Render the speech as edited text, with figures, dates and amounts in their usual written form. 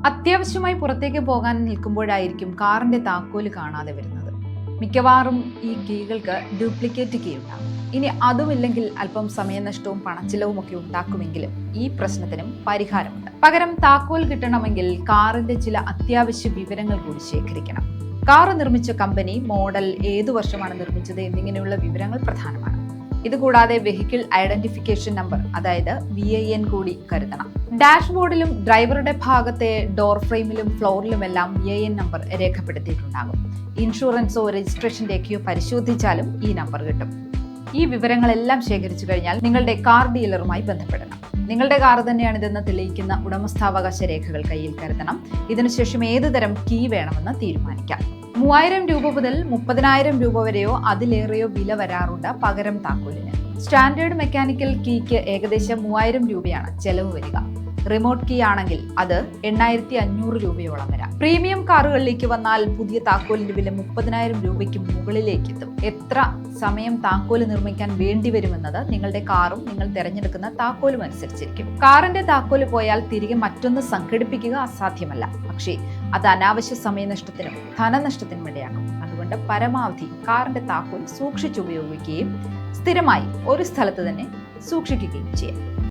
അത്യാവശ്യമായി പുറത്തേക്ക് പോകാൻ നിൽക്കുമ്പോഴായിരിക്കും കാറിന്റെ താക്കോല് കാണാതെ വരുന്നത്. മിക്കവാറും ഈ കീകൾക്ക് ഡ്യൂപ്ലിക്കേറ്റ് കീ ഉണ്ടാകും. ഇനി അതുമില്ലെങ്കിൽ അല്പം സമയനഷ്ടവും പണച്ചിലവും ഒക്കെ ഉണ്ടാക്കുമെങ്കിലും ഈ പ്രശ്നത്തിനും പരിഹാരമുണ്ട്. പകരം താക്കോൽ കിട്ടണമെങ്കിൽ കാറിന്റെ ചില അത്യാവശ്യ വിവരങ്ങൾ കൂടി ശേഖരിക്കണം. കാർ നിർമ്മിച്ച കമ്പനി, മോഡൽ, ഏതു വർഷമാണ് നിർമ്മിച്ചത് എന്നിങ്ങനെയുള്ള വിവരങ്ങൾ പ്രധാനമാണ്. ഇതുകൂടാതെ വെഹിക്കിൾ ഐഡന്റിഫിക്കേഷൻ നമ്പർ, അതായത് VIN കൂടി കരുതണം. ഡാഷ്ബോർഡിലും ഡ്രൈവറുടെ ഭാഗത്തെ ഡോർ ഫ്രെയിമിലും ഫ്ലോറിലുമെല്ലാം VIN നമ്പർ രേഖപ്പെടുത്തിയിട്ടുണ്ടാകും. ഇൻഷുറൻസോ രജിസ്ട്രേഷന്റെയൊക്കെയോ പരിശോധിച്ചാലും ഈ നമ്പർ കിട്ടും. ഈ വിവരങ്ങളെല്ലാം ശേഖരിച്ചു കഴിഞ്ഞാൽ നിങ്ങളുടെ കാർ ഡീലറുമായി ബന്ധപ്പെടണം. നിങ്ങളുടെ കാർ തന്നെയാണിതെന്ന് തെളിയിക്കുന്ന ഉടമസ്ഥാവകാശ രേഖകൾ കയ്യിൽ കരുതണം. ഇതിനുശേഷം ഏതുതരം കീ വേണമെന്ന് തീരുമാനിക്കാം. 3000 രൂപ മുതൽ 30,000 രൂപ വരെയോ അതിലേറെയോ വില വരാറുണ്ട് പകരം താക്കോലിന്. സ്റ്റാൻഡേർഡ് മെക്കാനിക്കൽ കീക്ക് ഏകദേശം 3000 രൂപയാണ് ചെലവ് വരിക. റിമോട്ട് കീ ആണെങ്കിൽ അത് 8,500 രൂപയോളം വരാം. പ്രീമിയം കാറുകളിലേക്ക് വന്നാൽ പുതിയ താക്കോലിന്റെ വില 30,000 രൂപയ്ക്ക് മുകളിലേക്ക് എത്തും. എത്ര സമയം താക്കോല് നിർമ്മിക്കാൻ വേണ്ടിവരുമെന്നത് നിങ്ങളുടെ കാറും നിങ്ങൾ തിരഞ്ഞെടുക്കുന്ന താക്കോലും അനുസരിച്ചിരിക്കും. കാറിന്റെ താക്കോല് പോയാൽ തിരികെ മറ്റൊന്ന് സംഘടിപ്പിക്കുക അസാധ്യമല്ല. പക്ഷേ അത് അനാവശ്യ സമയനഷ്ടത്തിനും ധനനഷ്ടത്തിനും ഇടയാക്കും. അതുകൊണ്ട് പരമാവധി കാറിന്റെ താക്കോൽ സൂക്ഷിച്ചുപയോഗിക്കുകയും സ്ഥിരമായി ഒരു സ്ഥലത്ത് തന്നെ സൂക്ഷിക്കുകയും ചെയ്യാം.